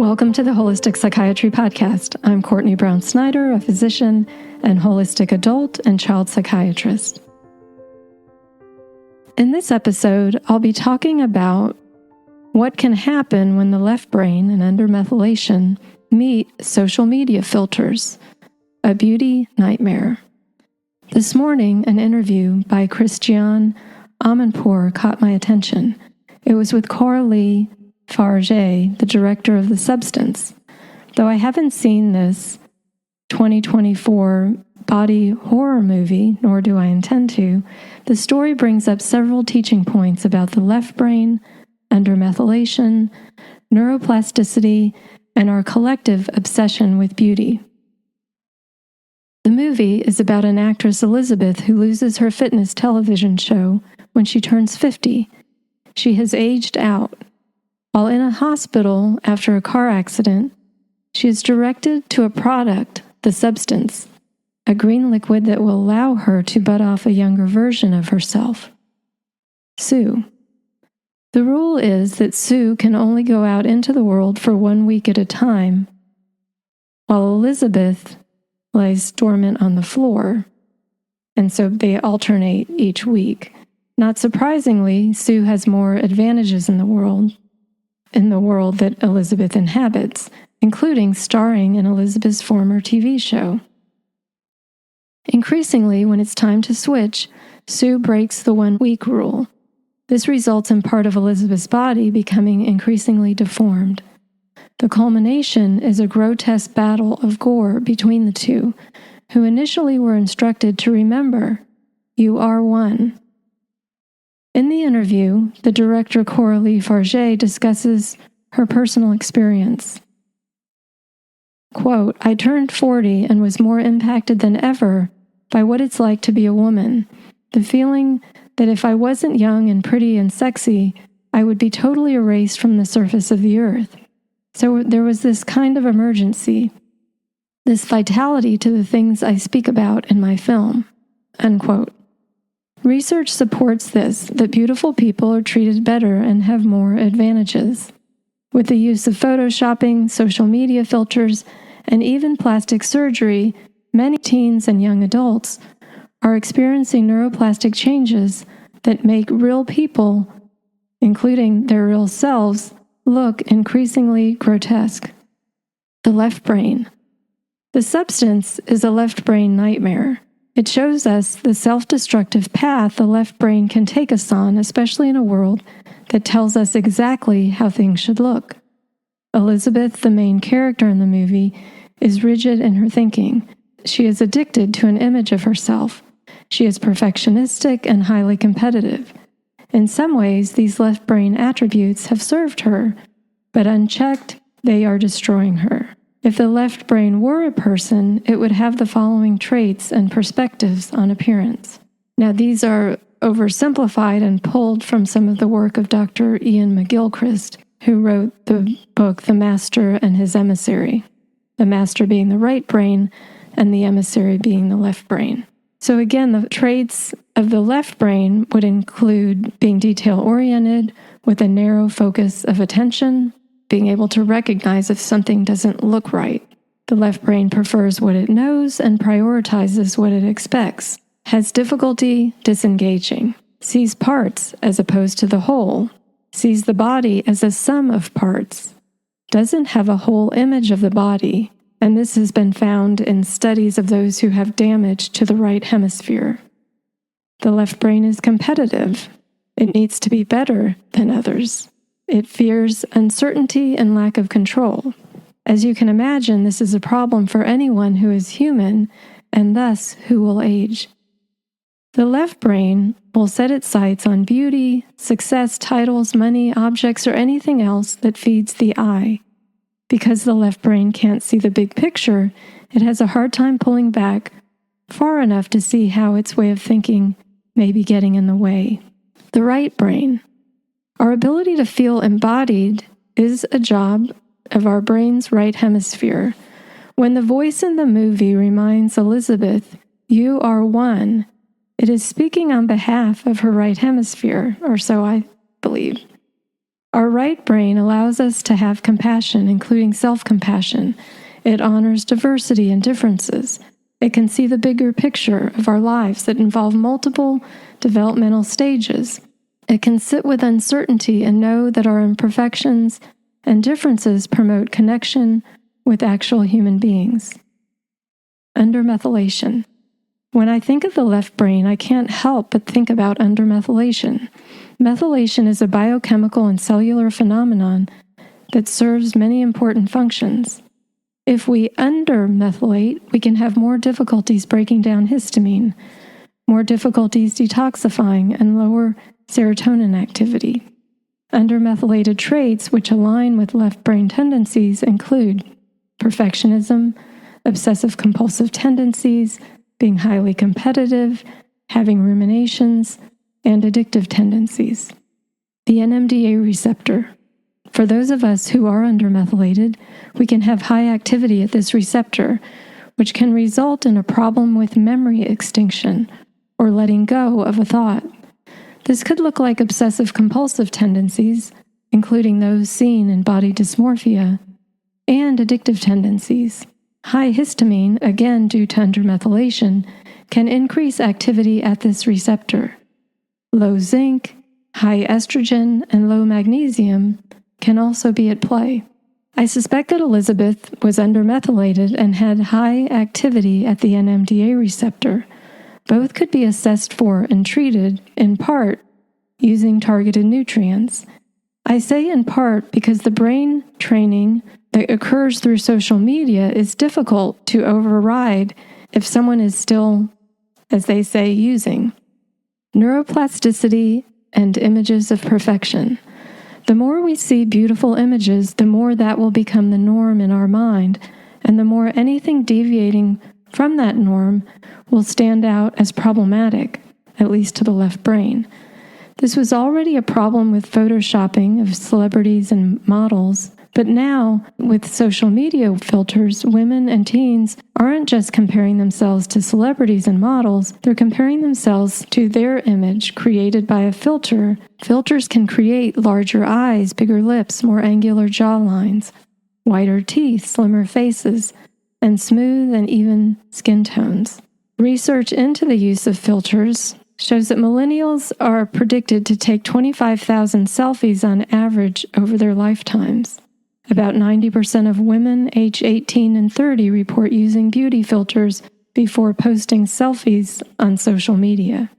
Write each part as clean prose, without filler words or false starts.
Welcome to the Holistic Psychiatry Podcast. I'm Courtney Brown Snyder, a physician and holistic adult and child psychiatrist. In this episode, I'll be talking about what can happen when the left brain and undermethylation meet social media filters, a beauty nightmare. This morning, an interview by Christiane Amanpour caught my attention. It was with Coralie Fargiat, the director of The Substance. Though I haven't seen this 2024 body horror movie, nor do I intend to, the story brings up several teaching points about the left brain, undermethylation, neuroplasticity, and our collective obsession with beauty. The movie is about an actress, Elizabeth, who loses her fitness television show when she turns 50. She has aged out. While in a hospital after a car accident, she is directed to a product, The Substance, a green liquid that will allow her to butt off a younger version of herself. Sue. The rule is that Sue can only go out into the world for 1 week at a time, while Elizabeth lies dormant on the floor, and so they alternate each week. Not surprisingly, Sue has more advantages in the world that Elizabeth inhabits, including starring in Elizabeth's former TV show. Increasingly, when it's time to switch, Sue breaks the 1 week rule. This results in part of Elizabeth's body becoming increasingly deformed. The culmination is a grotesque battle of gore between the two, who initially were instructed to remember, "You are one." In the interview, the director Coralie Fargiat discusses her personal experience. Quote, "I turned 40 and was more impacted than ever by what it's like to be a woman. The feeling that if I wasn't young and pretty and sexy, I would be totally erased from the surface of the earth. So there was this kind of emergency, this vitality to the things I speak about in my film." Unquote. Research supports this, that beautiful people are treated better and have more advantages. With the use of photoshopping, social media filters, and even plastic surgery, many teens and young adults are experiencing neuroplastic changes that make real people, including their real selves, look increasingly grotesque. The left brain. The Substance is a left brain nightmare. It shows us the self-destructive path the left brain can take us on, especially in a world that tells us exactly how things should look. Elizabeth, the main character in the movie, is rigid in her thinking. She is addicted to an image of herself. She is perfectionistic and highly competitive. In some ways, these left brain attributes have served her, but unchecked, they are destroying her. If the left brain were a person, it would have the following traits and perspectives on appearance. Now, these are oversimplified and pulled from some of the work of Dr. Ian McGilchrist, who wrote the book The Master and His Emissary, the master being the right brain and the emissary being the left brain. So again, the traits of the left brain would include being detail-oriented with a narrow focus of attention, being able to recognize if something doesn't look right. The left brain prefers what it knows and prioritizes what it expects, has difficulty disengaging, sees parts as opposed to the whole, sees the body as a sum of parts, doesn't have a whole image of the body, and this has been found in studies of those who have damage to the right hemisphere. The left brain is competitive. It needs to be better than others. It fears uncertainty and lack of control. As you can imagine, this is a problem for anyone who is human and thus who will age. The left brain will set its sights on beauty, success, titles, money, objects, or anything else that feeds the eye. Because the left brain can't see the big picture, it has a hard time pulling back far enough to see how its way of thinking may be getting in the way. The right brain. Our ability to feel embodied is a job of our brain's right hemisphere. When the voice in the movie reminds Elizabeth, "You are one," it is speaking on behalf of her right hemisphere, or so I believe. Our right brain allows us to have compassion, including self-compassion. It honors diversity and differences. It can see the bigger picture of our lives that involve multiple developmental stages. It can sit with uncertainty and know that our imperfections and differences promote connection with actual human beings. Undermethylation. When I think of the left brain, I can't help but think about undermethylation. Methylation is a biochemical and cellular phenomenon that serves many important functions. If we undermethylate, we can have more difficulties breaking down histamine, more difficulties detoxifying, and lower serotonin activity. Undermethylated traits which align with left brain tendencies include perfectionism, obsessive-compulsive tendencies, being highly competitive, having ruminations, and addictive tendencies. The NMDA receptor. For those of us who are undermethylated, we can have high activity at this receptor, which can result in a problem with memory extinction or letting go of a thought. This could look like obsessive-compulsive tendencies, including those seen in body dysmorphia, and addictive tendencies. High histamine, again due to undermethylation, can increase activity at this receptor. Low zinc, high estrogen, and low magnesium can also be at play. I suspect that Elizabeth was undermethylated and had high activity at the NMDA receptor. Both could be assessed for and treated, in part, using targeted nutrients. I say in part because the brain training that occurs through social media is difficult to override if someone is still, as they say, using. Neuroplasticity and images of perfection. The more we see beautiful images, the more that will become the norm in our mind, and the more anything deviating from that norm will stand out as problematic, at least to the left brain. This was already a problem with photoshopping of celebrities and models, but now, with social media filters, women and teens aren't just comparing themselves to celebrities and models, they're comparing themselves to their image created by a filter. Filters can create larger eyes, bigger lips, more angular jawlines, whiter teeth, slimmer faces, and smooth and even skin tones. Research into the use of filters shows that millennials are predicted to take 25,000 selfies on average over their lifetimes. About 90% of women aged 18 and 30 report using beauty filters before posting selfies on social media.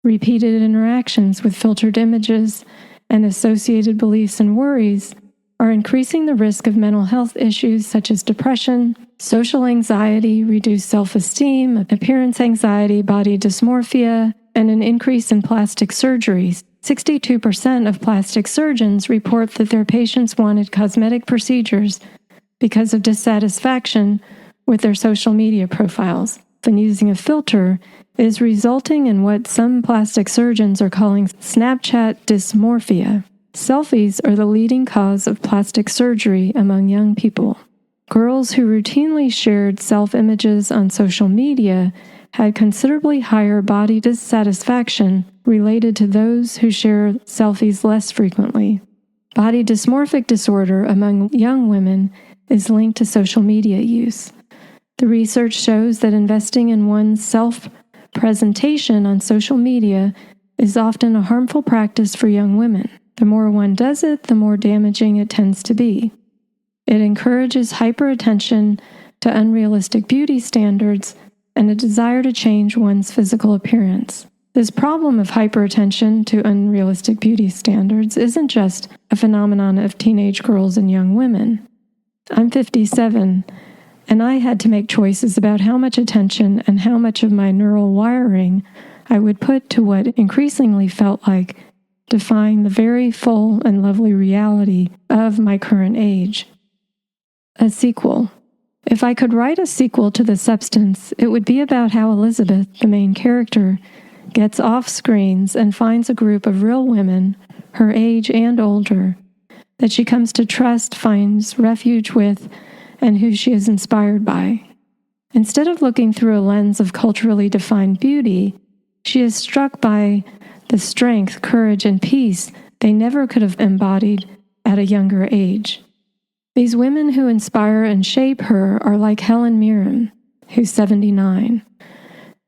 Repeated interactions with filtered images and associated beliefs and worries are increasing the risk of mental health issues such as depression, social anxiety, reduced self-esteem, appearance anxiety, body dysmorphia, and an increase in plastic surgeries. 62% of plastic surgeons report that their patients wanted cosmetic procedures because of dissatisfaction with their social media profiles. And using a filter is resulting in what some plastic surgeons are calling Snapchat dysmorphia. Selfies are the leading cause of plastic surgery among young people. Girls who routinely shared self-images on social media had considerably higher body dissatisfaction related to those who share selfies less frequently. Body dysmorphic disorder among young women is linked to social media use. The research shows that investing in one's self-presentation on social media is often a harmful practice for young women. The more one does it, the more damaging it tends to be. It encourages hyperattention to unrealistic beauty standards and a desire to change one's physical appearance. This problem of hyperattention to unrealistic beauty standards isn't just a phenomenon of teenage girls and young women. I'm 57, and I had to make choices about how much attention and how much of my neural wiring I would put to what increasingly felt like defying the very full and lovely reality of my current age. A sequel. If I could write a sequel to The Substance, it would be about how Elizabeth, the main character, gets off screens and finds a group of real women, her age and older, that she comes to trust, finds refuge with, and who she is inspired by. Instead of looking through a lens of culturally defined beauty, she is struck by the strength, courage, and peace they never could have embodied at a younger age. These women who inspire and shape her are like Helen Mirren, who's 79,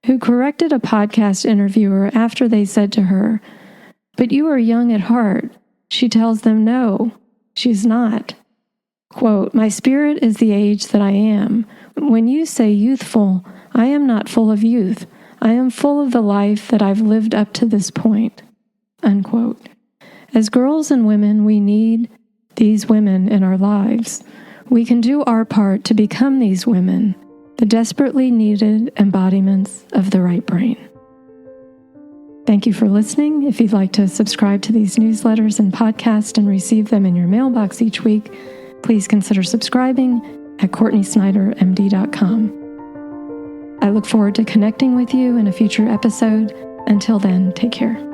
who corrected a podcast interviewer after they said to her, "But you are young at heart." She tells them no, she's not. Quote, "My spirit is the age that I am. When you say youthful, I am not full of youth. I am full of the life that I've lived up to this point." Unquote. As girls and women, we need these women in our lives. We can do our part to become these women, the desperately needed embodiments of the right brain. Thank you for listening. If you'd like to subscribe to these newsletters and podcasts and receive them in your mailbox each week, please consider subscribing at CourtneySnyderMD.com. I look forward to connecting with you in a future episode. Until then, take care.